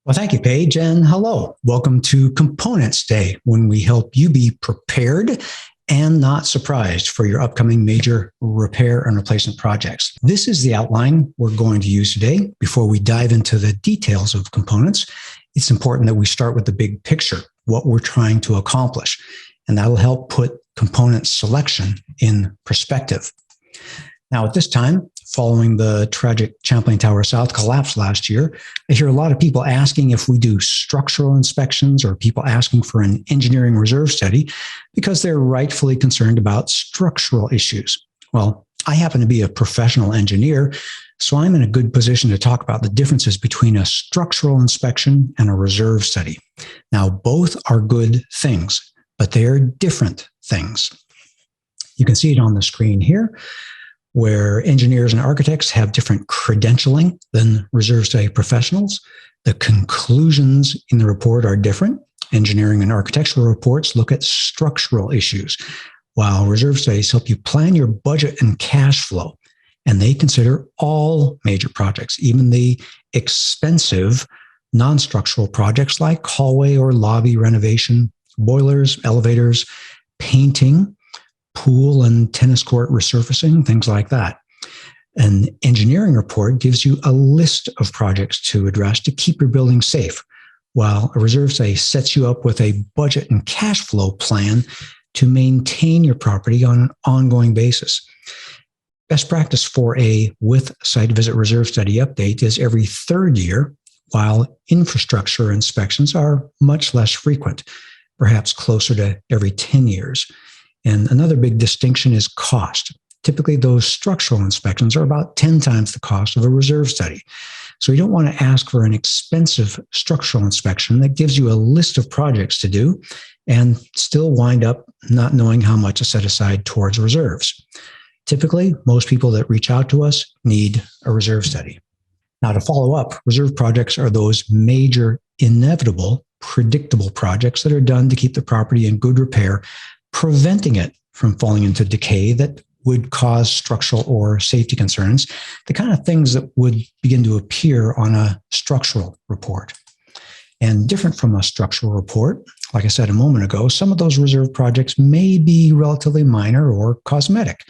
Well, thank you, Paige, and hello. Welcome to Components Day, when we help you be prepared and not surprised for your upcoming major repair and replacement projects. This is the outline we're going to use today. Before we dive into the details of components, it's important that we start with the big picture, what we're trying to accomplish, and that'll help put component selection in perspective. Now, at this time, following the tragic Champlain Tower South collapse last year, I hear a lot of people asking if we do structural inspections or people asking for an engineering reserve study because they're rightfully concerned about structural issues. Well, I happen to be a professional engineer, so I'm in a good position to talk about the differences between a structural inspection and a reserve study. Now, both are good things, but they are different things. You can see it on the screen here, where engineers and architects have different credentialing than reserve study professionals. The conclusions in the report are different. Engineering and architectural reports look at structural issues, while reserve studies help you plan your budget and cash flow. And they consider all major projects, even the expensive non-structural projects like hallway or lobby renovation, boilers, elevators, painting, pool and tennis court resurfacing, things like that. An engineering report gives you a list of projects to address to keep your building safe, while a reserve study sets you up with a budget and cash flow plan to maintain your property on an ongoing basis. Best practice for a with site visit reserve study update is every third year, while infrastructure inspections are much less frequent, perhaps closer to every 10 years. And another big distinction is cost. Typically, those structural inspections are about 10 times the cost of a reserve study. So you don't want to ask for an expensive structural inspection that gives you a list of projects to do and still wind up not knowing how much to set aside towards reserves. Typically, most people that reach out to us need a reserve study. Now, to follow up, reserve projects are those major, inevitable, predictable projects that are done to keep the property in good repair, preventing it from falling into decay that would cause structural or safety concerns, the kind of things that would begin to appear on a structural report. And different from a structural report, like I said a moment ago, some of those reserve projects may be relatively minor or cosmetic.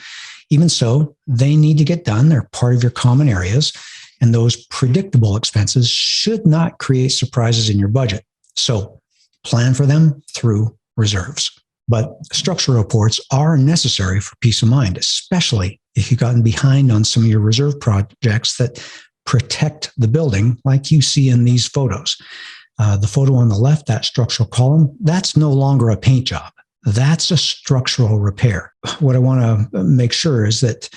Even so, they need to get done. They're part of your common areas, and those predictable expenses should not create surprises in your budget. So plan for them through reserves. But structural reports are necessary for peace of mind, especially if you've gotten behind on some of your reserve projects that protect the building, like you see in these photos. The photo on the left, that structural column, that's no longer a paint job. That's a structural repair. What I want to make sure is that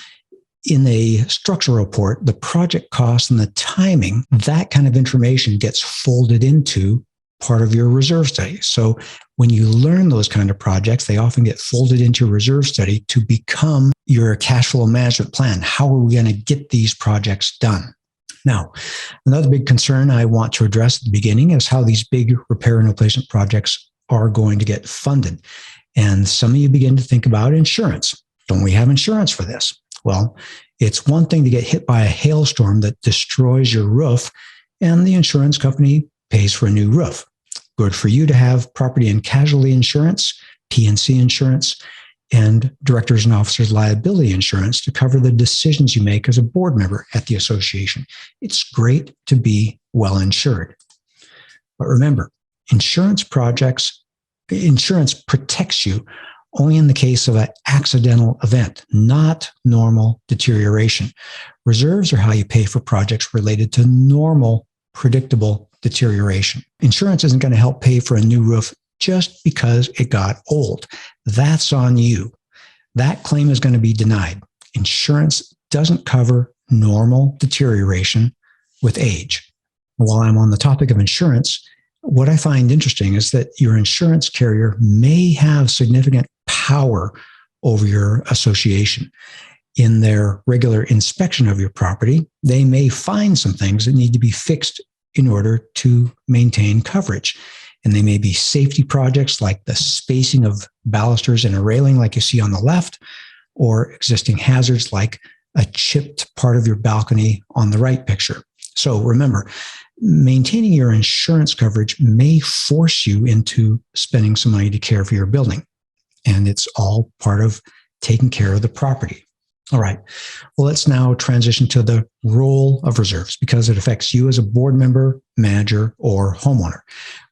in a structural report, the project cost and the timing, that kind of information gets folded into part of your reserve study. So when you learn those kind of projects, they often get folded into your reserve study to become your cash flow management plan. How are we going to get these projects done? Now, another big concern I want to address at the beginning is how these big repair and replacement projects are going to get funded. And some of you begin to think about insurance. Don't we have insurance for this? Well, it's one thing to get hit by a hailstorm that destroys your roof, and the insurance company pays for a new roof. Good for you to have property and casualty insurance, P&C insurance, and directors and officers liability insurance to cover the decisions you make as a board member at the association. It's great to be well insured. But remember, insurance protects you only in the case of an accidental event, not normal deterioration. Reserves are how you pay for projects related to normal, predictable deterioration. Insurance isn't going to help pay for a new roof just because it got old. That's on you. That claim is going to be denied. Insurance doesn't cover normal deterioration with age. While I'm on the topic of insurance, what I find interesting is that your insurance carrier may have significant power over your association. In their regular inspection of your property, they may find some things that need to be fixed in order to maintain coverage. And they may be safety projects like the spacing of balusters and a railing like you see on the left, or existing hazards like a chipped part of your balcony on the right picture. So remember, maintaining your insurance coverage may force you into spending some money to care for your building. And it's all part of taking care of the property. All right. Well, let's now transition to the role of reserves because it affects you as a board member, manager, or homeowner.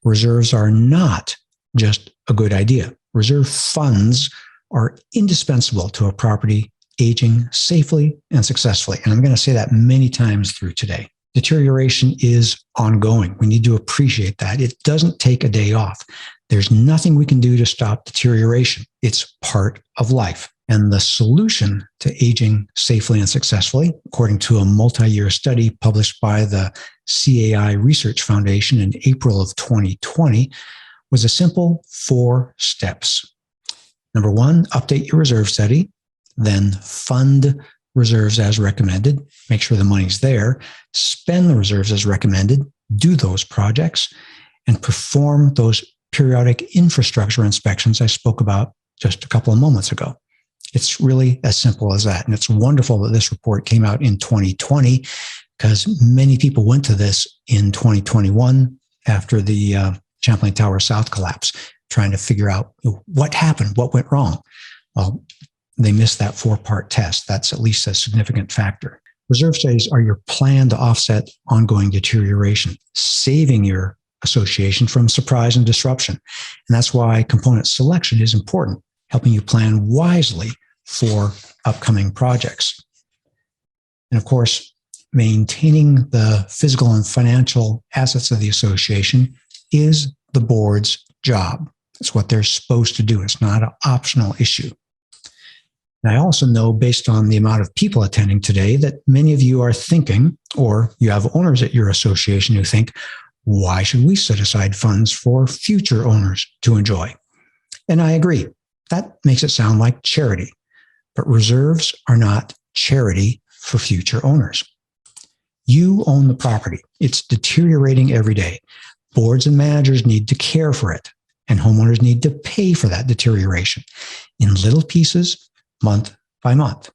Reserves are not just a good idea. Reserve funds are indispensable to a property aging safely and successfully. And I'm going to say that many times through today. Deterioration is ongoing. We need to appreciate that. It doesn't take a day off. There's nothing we can do to stop deterioration. It's part of life. And the solution to aging safely and successfully, according to a multi-year study published by the CAI Research Foundation in April of 2020, was a simple 4 steps. Number 1, update your reserve study, then fund reserves as recommended, make sure the money's there, spend the reserves as recommended, do those projects, and perform those periodic infrastructure inspections I spoke about just a couple of moments ago. It's really as simple as that. And it's wonderful that this report came out in 2020 because many people went to this in 2021 after the Champlain Tower South collapse, trying to figure out what happened, what went wrong. Well, they missed that 4-part test. That's at least a significant factor. Reserve studies are your plan to offset ongoing deterioration, saving your association from surprise and disruption. And that's why component selection is important, helping you plan wisely for upcoming projects. And of course, maintaining the physical and financial assets of the association is the board's job. It's what they're supposed to do. It's not an optional issue. And I also know, based on the amount of people attending today, that many of you are thinking, or you have owners at your association who think, why should we set aside funds for future owners to enjoy? And I agree. That makes it sound like charity. But reserves are not charity for future owners. You own the property. It's deteriorating every day. Boards and managers need to care for it, and homeowners need to pay for that deterioration in little pieces, month by month.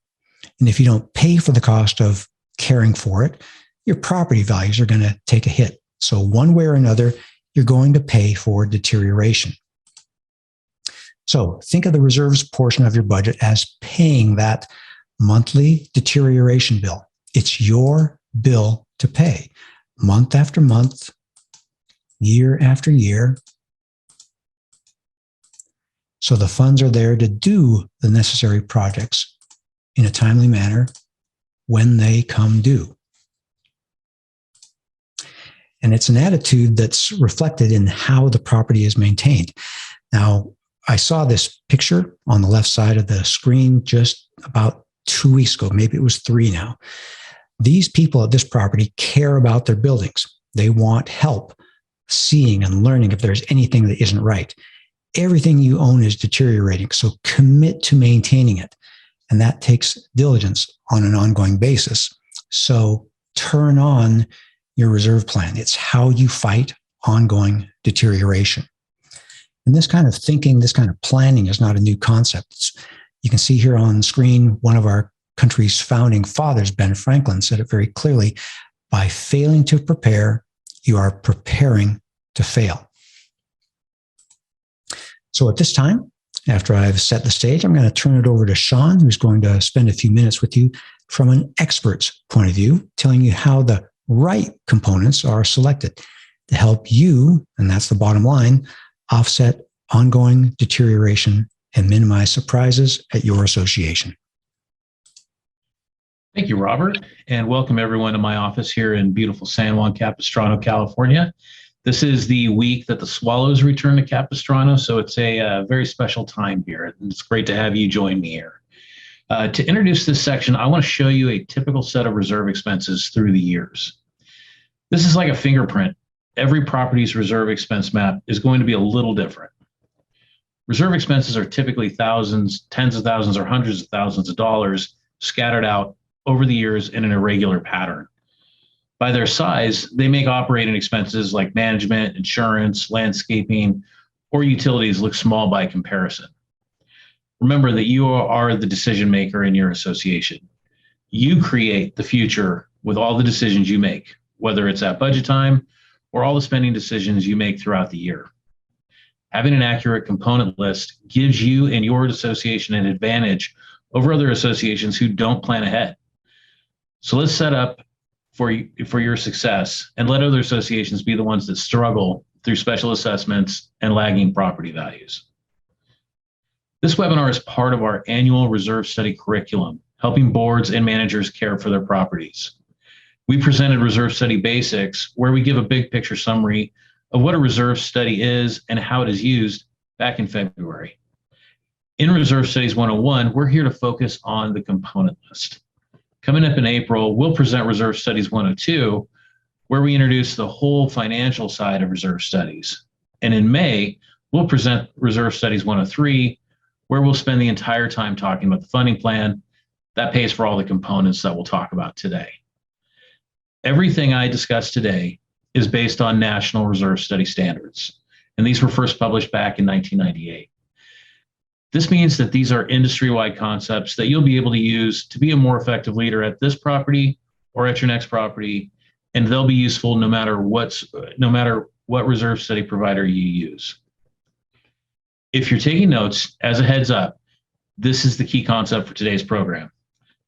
And if you don't pay for the cost of caring for it, your property values are going to take a hit. So one way or another, you're going to pay for deterioration. So think of the reserves portion of your budget as paying that monthly deterioration bill. It's your bill to pay month after month, year after year. So the funds are there to do the necessary projects in a timely manner when they come due. And it's an attitude that's reflected in how the property is maintained. Now, I saw this picture on the left side of the screen just about 2 weeks ago. Maybe it was 3 now. These people at this property care about their buildings. They want help seeing and learning if there's anything that isn't right. Everything you own is deteriorating, so commit to maintaining it. And that takes diligence on an ongoing basis. So turn on your reserve plan. It's how you fight ongoing deterioration. And this kind of thinking, this kind of planning is not a new concept. You can see here on screen, one of our country's founding fathers, Ben Franklin, said it very clearly: by failing to prepare, you are preparing to fail. So at this time, after I've set the stage, I'm going to turn it over to Sean, who's going to spend a few minutes with you from an expert's point of view, telling you how the right components are selected to help you, and that's the bottom line, offset ongoing deterioration and minimize surprises at your association. Thank you, Robert, and welcome everyone to my office here in beautiful San Juan Capistrano, California. This is the week that the Swallows return to Capistrano, so it's a very special time here. It's great to have you join me here. To introduce this section, I want to show you a typical set of reserve expenses through the years. This is like a fingerprint. Every property's reserve expense map is going to be a little different. Reserve expenses are typically thousands, tens of thousands, or hundreds of thousands of dollars scattered out over the years in an irregular pattern. By their size, they make operating expenses like management, insurance, landscaping, or utilities look small by comparison. Remember that you are the decision maker in your association. You create the future with all the decisions you make. whether it's at budget time or all the spending decisions you make throughout the year. Having an accurate component list gives you and your association an advantage over other associations who don't plan ahead. So let's set up for your success and let other associations be the ones that struggle through special assessments and lagging property values. This webinar is part of our annual reserve study curriculum, helping boards and managers care for their properties. We presented Reserve Study Basics, where we give a big picture summary of what a reserve study is and how it is used back in February. In Reserve Studies 101, we're here to focus on the component list. Coming up in April, we'll present Reserve Studies 102, where we introduce the whole financial side of reserve studies. And in May, we'll present Reserve Studies 103, where we'll spend the entire time talking about the funding plan that pays for all the components that we'll talk about today. Everything I discussed today is based on National Reserve Study standards, and these were first published back in 1998. This means that these are industry-wide concepts that you'll be able to use to be a more effective leader at this property or at your next property, and they'll be useful no matter what reserve study provider you use. If you're taking notes, as a heads up, this is the key concept for today's program.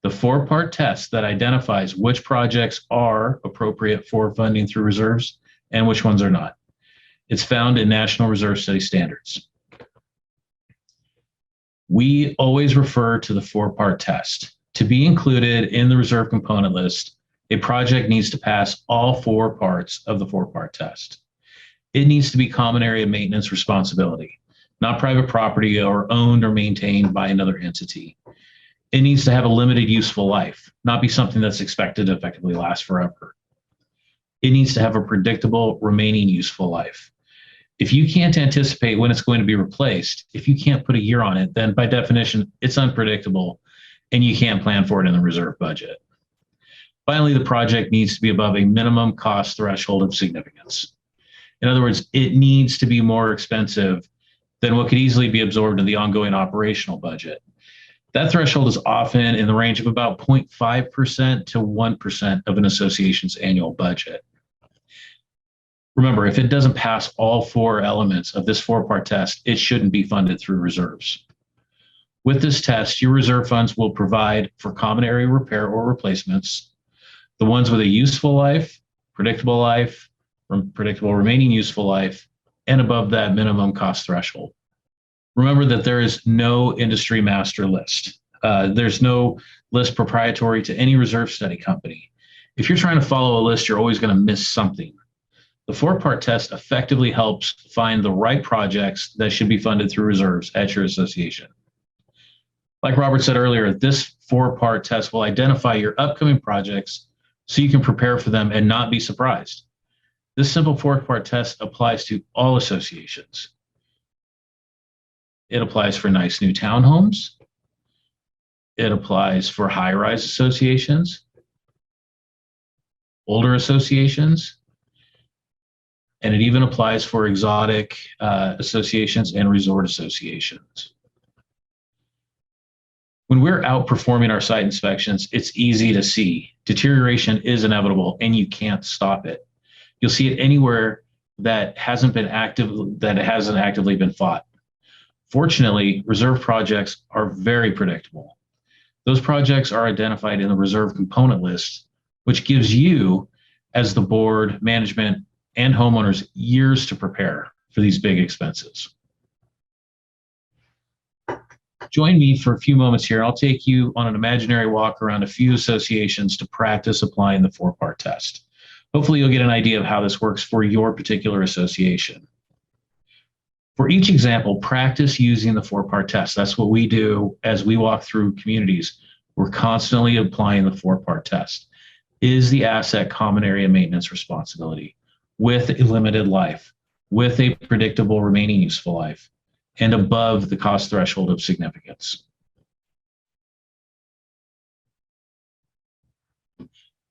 The 4-part test that identifies which projects are appropriate for funding through reserves and which ones are not. It's found in National Reserve Study Standards. We always refer to the 4-part test. To be included in the reserve component list, a project needs to pass all 4 parts of the 4-part test. It needs to be common area maintenance responsibility, not private property or owned or maintained by another entity. It needs to have a limited useful life, not be something that's expected to effectively last forever. It needs to have a predictable remaining useful life. If you can't anticipate when it's going to be replaced, if you can't put a year on it, then by definition, it's unpredictable and you can't plan for it in the reserve budget. Finally, the project needs to be above a minimum cost threshold of significance. In other words, it needs to be more expensive than what could easily be absorbed in the ongoing operational budget. That threshold is often in the range of about 0.5% to 1% of an association's annual budget. Remember, if it doesn't pass all 4 elements of this 4-part test, it shouldn't be funded through reserves. With this test, your reserve funds will provide for common area repair or replacements, the ones with a useful life, predictable remaining useful life, and above that minimum cost threshold. Remember that there is no industry master list. There's no list proprietary to any reserve study company. If you're trying to follow a list, you're always going to miss something. The 4-part test effectively helps find the right projects that should be funded through reserves at your association. Like Robert said earlier, this 4-part test will identify your upcoming projects so you can prepare for them and not be surprised. This simple 4-part test applies to all associations. It applies for nice new townhomes. It applies for high-rise associations, older associations, and it even applies for exotic associations and resort associations. When we're outperforming our site inspections, it's easy to see deterioration is inevitable and you can't stop it. You'll see it anywhere that hasn't actively been fought. Fortunately, reserve projects are very predictable. Those projects are identified in the reserve component list, which gives you, as the board, management, and homeowners, years to prepare for these big expenses. Join me for a few moments here. I'll take you on an imaginary walk around a few associations to practice applying the 4-part test. Hopefully, you'll get an idea of how this works for your particular association. For each example, practice using the 4-part test. That's what we do as we walk through communities. We're constantly applying the 4-part test. Is the asset common area maintenance responsibility with a limited life, with a predictable remaining useful life, and above the cost threshold of significance?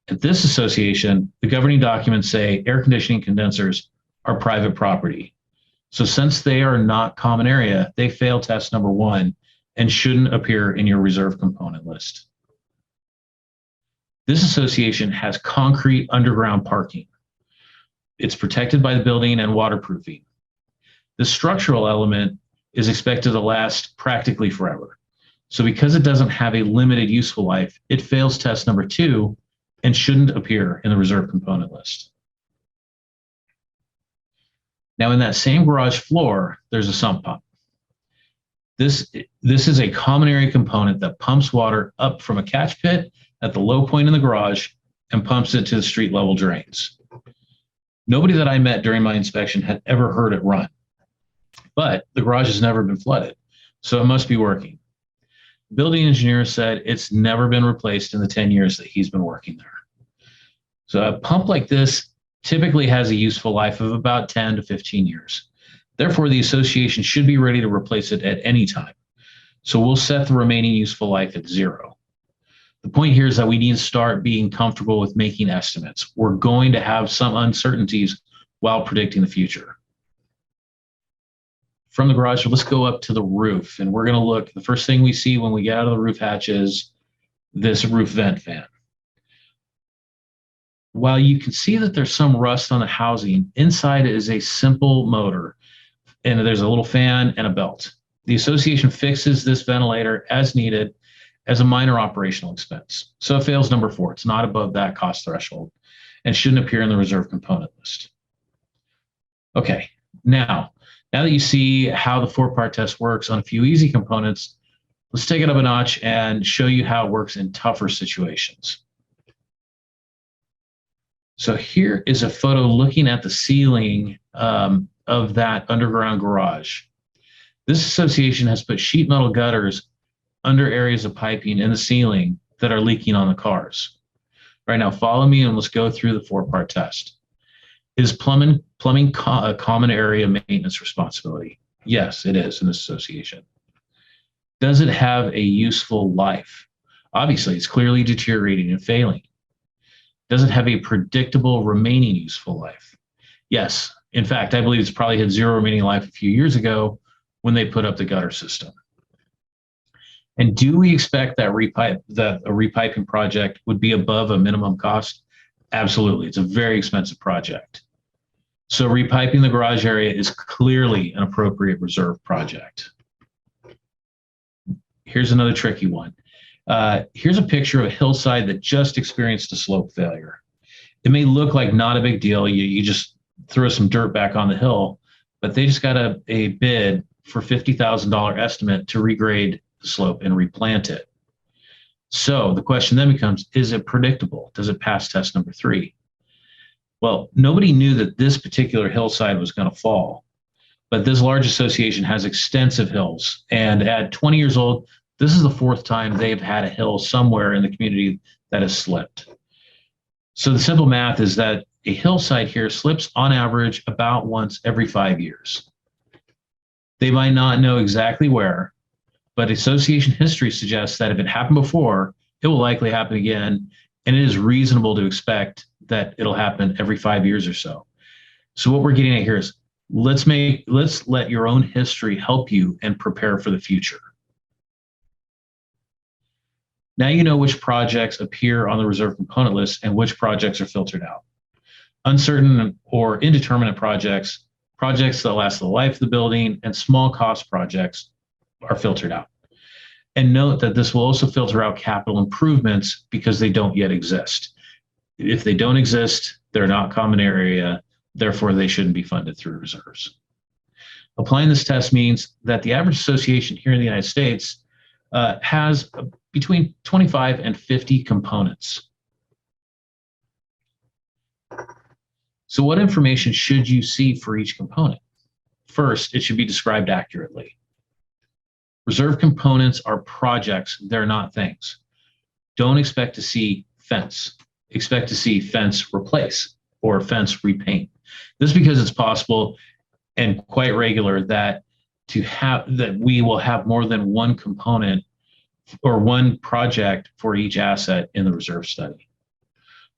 At this association, the governing documents say air conditioning condensers are private property. So since they are not common area, they fail test number 1 and shouldn't appear in your reserve component list. This association has concrete underground parking. It's protected by the building and waterproofing. The structural element is expected to last practically forever. So because it doesn't have a limited useful life, it fails test number 2 and shouldn't appear in the reserve component list. Now, in that same garage floor, there's a sump pump. This is a common area component that pumps water up from a catch pit at the low point in the garage and pumps it to the street level drains. Nobody that I met during my inspection had ever heard it run, but the garage has never been flooded, so it must be working. The building engineer said it's never been replaced in the 10 years that he's been working there. So a pump like this typically has a useful life of about 10 to 15 years. Therefore, the association should be ready to replace it at any time. So we'll set the remaining useful life at 0. The point here is that we need to start being comfortable with making estimates. We're going to have some uncertainties while predicting the future. From the garage, let's go up to the roof, and we're going to look. The first thing we see when we get out of the roof hatch is this roof vent fan. While you can see that there's some rust on the housing, inside is a simple motor, and there's a little fan and a belt. The association fixes this ventilator as needed as a minor operational expense. So it fails number 4. It's not above that cost threshold and shouldn't appear in the reserve component list. Okay, now that you see how the 4-part test works on a few easy components, let's take it up a notch and show you how it works in tougher situations. So here is a photo looking at the ceiling of that underground garage. This association has put sheet metal gutters under areas of piping in the ceiling that are leaking on the cars. Right now, follow me and let's go through the 4-part test. Is plumbing a common area maintenance responsibility? Yes, it is in this association. Does it have a useful life? Obviously, it's clearly deteriorating and failing. Does it have a predictable remaining useful life? Yes. In fact, I believe it's probably had 0 remaining life a few years ago when they put up the gutter system. And do we expect that a repiping project would be above a minimum cost? Absolutely. It's a very expensive project. So repiping the garage area is clearly an appropriate reserve project. Here's another tricky one. Here's a picture of a hillside that just experienced a slope failure. It may look like not a big deal. You just throw some dirt back on the hill, but they just got a bid for $50,000 estimate to regrade the slope and replant it. So the question then becomes, is it predictable? Does it pass test number 3? Well, nobody knew that this particular hillside was going to fall, but this large association has extensive hills, and at 20 years old, this is the 4th time they've had a hill somewhere in the community that has slipped. So the simple math is that a hillside here slips on average about once every 5 years. They might not know exactly where, but association history suggests that if it happened before, it will likely happen again, and it is reasonable to expect that it'll happen every 5 years or so. So what we're getting at here is let's let your own history help you and prepare for the future. Now you know which projects appear on the reserve component list and which projects are filtered out. Uncertain or indeterminate projects, projects that last the life of the building, and small cost projects are filtered out. And note that this will also filter out capital improvements because they don't yet exist. If they don't exist, they're not common area, therefore they shouldn't be funded through reserves. Applying this test means that the average association here in the United States has between 25 and 50 components. So what information should you see for each component? First, it should be described accurately. Reserve components are projects, they're not things. Don't expect to see fence. Expect to see fence replace or fence repaint. This is because it's possible and quite regular that we will have more than one component or one project for each asset in the reserve study.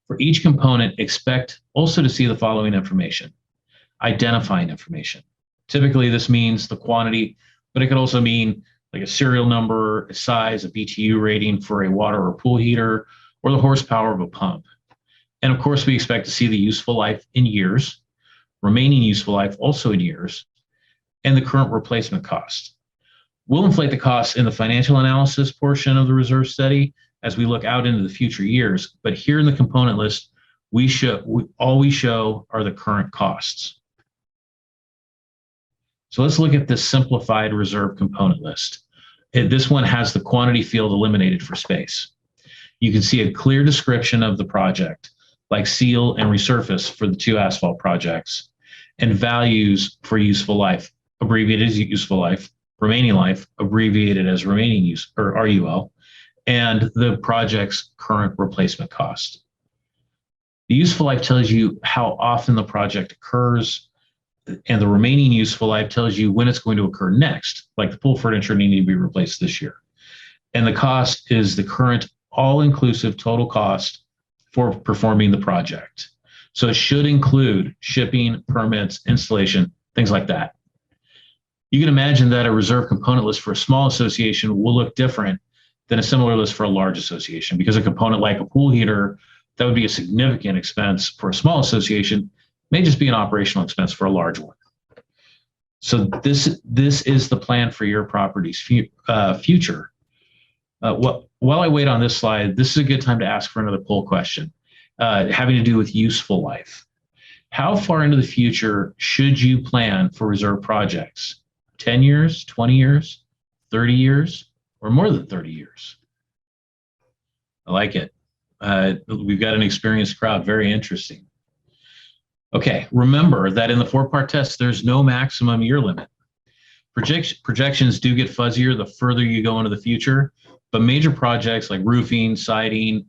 For each component, expect also to see the following information: identifying information. Typically, this means the quantity, but it could also mean like a serial number, a size, a BTU rating for a water or pool heater, or the horsepower of a pump. And of course, we expect to see the useful life in years, remaining useful life also in years, and the current replacement cost. We'll inflate the costs in the financial analysis portion of the reserve study as we look out into the future years. But here in the component list, all we show are the current costs. So let's look at this simplified reserve component list. This one has the quantity field eliminated for space. You can see a clear description of the project, like seal and resurface for the 2 asphalt projects, and values for useful life, abbreviated as useful life, remaining life, abbreviated as remaining use, or RUL, and the project's current replacement cost. The useful life tells you how often the project occurs, and the remaining useful life tells you when it's going to occur next, like the pool furniture needing to be replaced this year. And the cost is the current all-inclusive total cost for performing the project. So it should include shipping, permits, installation, things like that. You can imagine that a reserve component list for a small association will look different than a similar list for a large association, because a component like a pool heater, that would be a significant expense for a small association, may just be an operational expense for a large one. So this is the plan for your property's future. While I wait on this slide, this is a good time to ask for another poll question having to do with useful life. How far into the future should you plan for reserve projects? 10 years, 20 years, 30 years, or more than 30 years? I like it. We've got an experienced crowd. Very interesting. Okay, remember that in the 4-part test, there's no maximum year limit. Projections do get fuzzier the further you go into the future, but major projects like roofing, siding,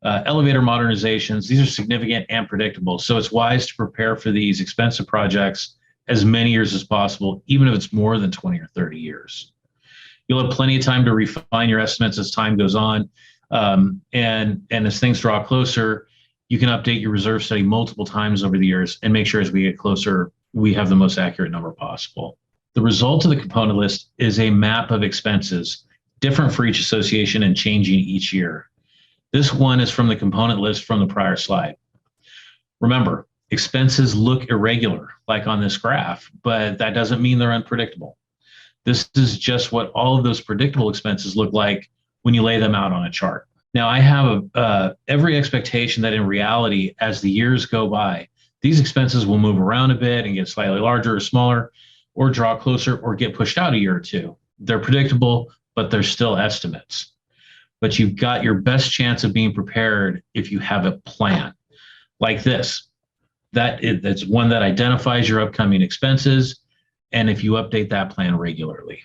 elevator modernizations, these are significant and predictable. So it's wise to prepare for these expensive projects as many years as possible, even if it's more than 20 or 30 years. You'll have plenty of time to refine your estimates as time goes on. And as things draw closer, you can update your reserve study multiple times over the years and make sure as we get closer, we have the most accurate number possible. The result of the component list is a map of expenses, different for each association and changing each year. This one is from the component list from the prior slide. Remember, expenses look irregular, like on this graph, but that doesn't mean they're unpredictable. This is just what all of those predictable expenses look like when you lay them out on a chart. Now, I have every expectation that in reality, as the years go by, these expenses will move around a bit and get slightly larger or smaller, or draw closer or get pushed out a year or two. They're predictable, but they're still estimates. But you've got your best chance of being prepared if you have a plan like this. That's one that identifies your upcoming expenses, and if you update that plan regularly.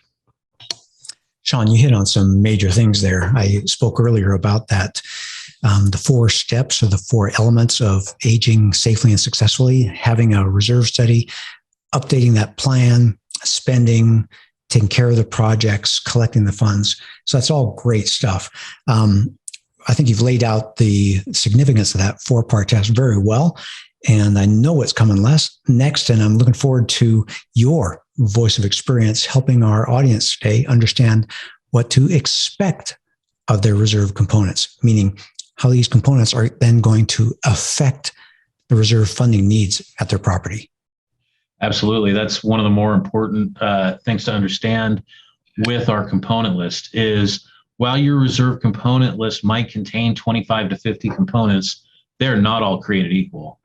Sean, you hit on some major things there. I spoke earlier about that. The 4 steps or the 4 elements of aging safely and successfully, having a reserve study, updating that plan, spending, taking care of the projects, collecting the funds. So that's all great stuff. I think you've laid out the significance of that 4-part test very well. And I know what's coming next, and I'm looking forward to your voice of experience helping our audience today understand what to expect of their reserve components, meaning how these components are then going to affect the reserve funding needs at their property. Absolutely. That's one of the more important things to understand with our component list is while your reserve component list might contain 25 to 50 components, they're not all created equal.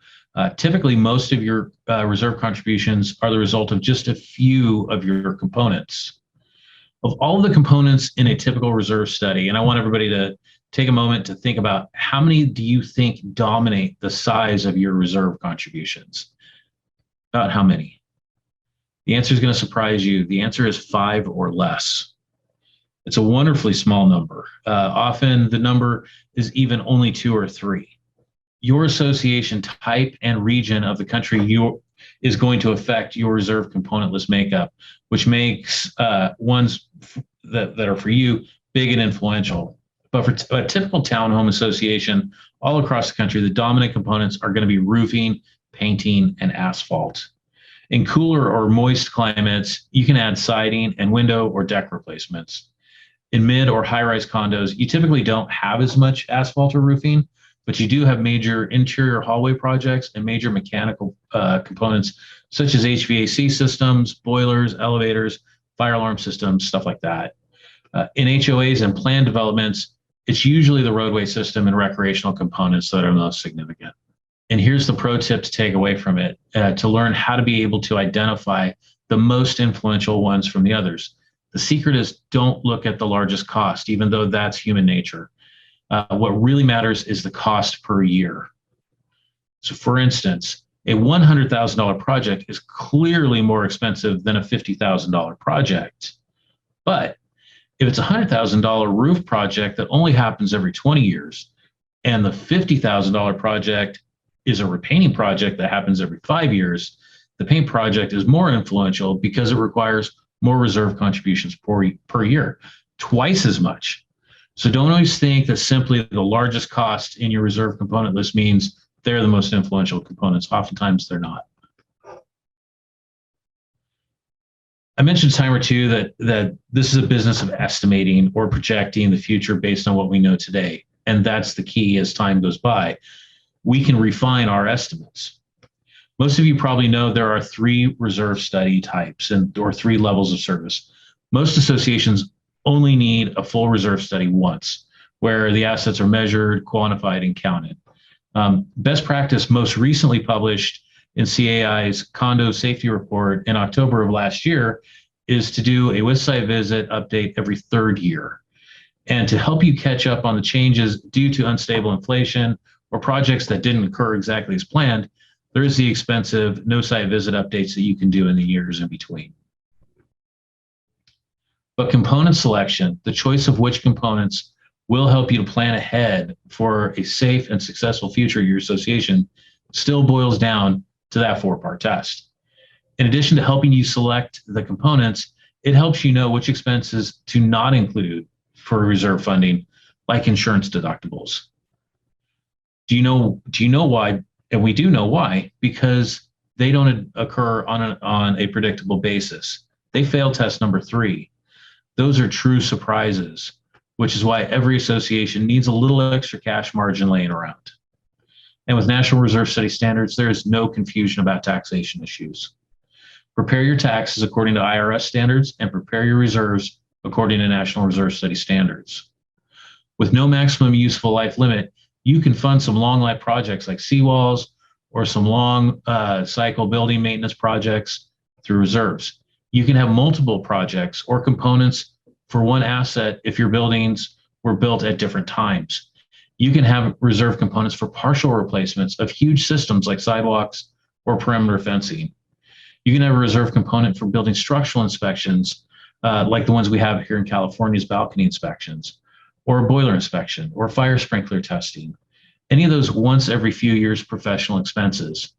Typically, most of your reserve contributions are the result of just a few of your components. Of all of the components in a typical reserve study, and I want everybody to take a moment to think about how many do you think dominate the size of your reserve contributions? About how many? The answer is going to surprise you. The answer is 5 or less. It's a wonderfully small number. Often the number is even only 2 or 3. Your association type and region of the country is going to affect your reserve component list makeup, which makes ones that are for you big and influential. But for a typical townhome association all across the country, the dominant components are going to be roofing, painting, and asphalt. In cooler or moist climates, you can add siding and window or deck replacements. In mid or high-rise condos, you typically don't have as much asphalt or roofing, but you do have major interior hallway projects and major mechanical components such as HVAC systems, boilers, elevators, fire alarm systems, stuff like that. In HOAs and planned developments, it's usually the roadway system and recreational components that are most significant. And here's the pro tip to take away from it, to learn how to be able to identify the most influential ones from the others. The secret is don't look at the largest cost, even though that's human nature. What really matters is the cost per year. So for instance, a $100,000 project is clearly more expensive than a $50,000 project. But if it's a $100,000 roof project that only happens every 20 years, and the $50,000 project is a repainting project that happens every 5 years, the paint project is more influential because it requires more reserve contributions per year, twice as much. So don't always think that simply the largest cost in your reserve component list means they're the most influential components. Oftentimes they're not. I mentioned a time or two that this is a business of estimating or projecting the future based on what we know today. And that's the key. As time goes by, we can refine our estimates. Most of you probably know there are 3 reserve study types or 3 levels of service. Most associations only need a full reserve study once, where the assets are measured, quantified, and counted. Best practice, most recently published in CAI's Condo Safety Report in October of last year, is to do a with-site visit update every 3rd year. And to help you catch up on the changes due to unstable inflation or projects that didn't occur exactly as planned, there is the expensive no-site visit updates that you can do in the years in between. But component selection, the choice of which components will help you to plan ahead for a safe and successful future of your association, still boils down to that 4-part test. In addition to helping you select the components, it helps you know which expenses to not include for reserve funding, like insurance deductibles. Do you know why? And we do know why, because they don't occur on a predictable basis. They fail test number 3. Those are true surprises, which is why every association needs a little extra cash margin laying around. And with National Reserve Study standards, there is no confusion about taxation issues. Prepare your taxes according to IRS standards and prepare your reserves according to National Reserve Study standards. With no maximum useful life limit, you can fund some long life projects like seawalls or some long cycle building maintenance projects through reserves. You can have multiple projects or components for one asset if your buildings were built at different times. You can have reserve components for partial replacements of huge systems like sidewalks or perimeter fencing. You can have a reserve component for building structural inspections, like the ones we have here in California's balcony inspections, or a boiler inspection, or fire sprinkler testing. Any of those once every few years professional expenses,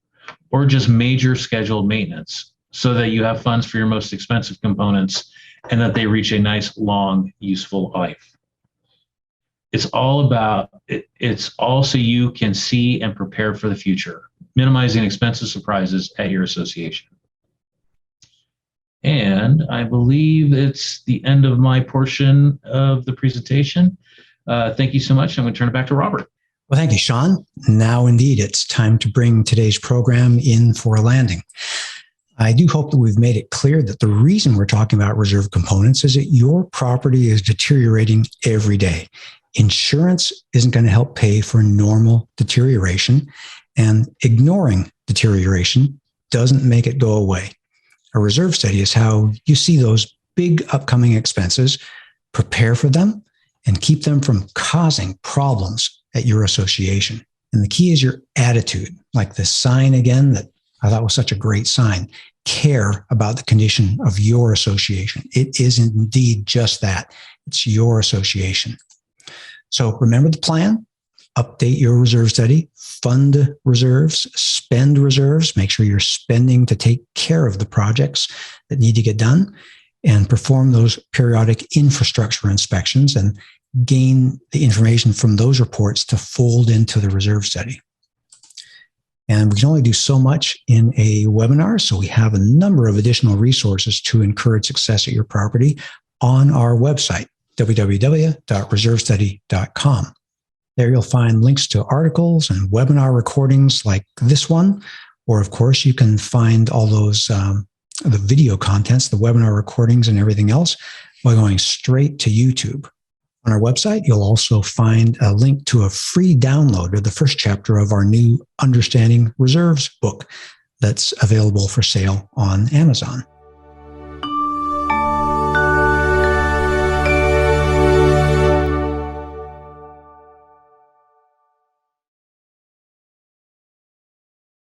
or just major scheduled maintenance, so that you have funds for your most expensive components and that they reach a nice, long, useful life. It's all so you can see and prepare for the future, minimizing expensive surprises at your association. And I believe it's the end of my portion of the presentation. Thank you so much. I'm going to turn it back to Robert. Well, thank you, Sean. Now, indeed, it's time to bring today's program in for a landing. I do hope that we've made it clear that the reason we're talking about reserve components is that your property is deteriorating every day. Insurance isn't going to help pay for normal deterioration, and ignoring deterioration doesn't make it go away. A reserve study is how you see those big upcoming expenses, prepare for them, and keep them from causing problems at your association. And the key is your attitude, like the sign again that I thought was such a great sign. Care about the condition of your association. It is indeed just that. It's your association. So remember the plan. Update your reserve study, fund reserves, spend reserves, make sure you're spending to take care of the projects that need to get done, and perform those periodic infrastructure inspections and gain the information from those reports to fold into the reserve study. And we can only do so much in a webinar, so we have a number of additional resources to encourage success at your property on our website. www.reservestudy.com. There you'll find links to articles and webinar recordings like this one, or of course you can find all those the video contents, the webinar recordings and everything else by going straight to YouTube. On our website, you'll also find a link to a free download of the first chapter of our new Understanding Reserves book that's available for sale on Amazon.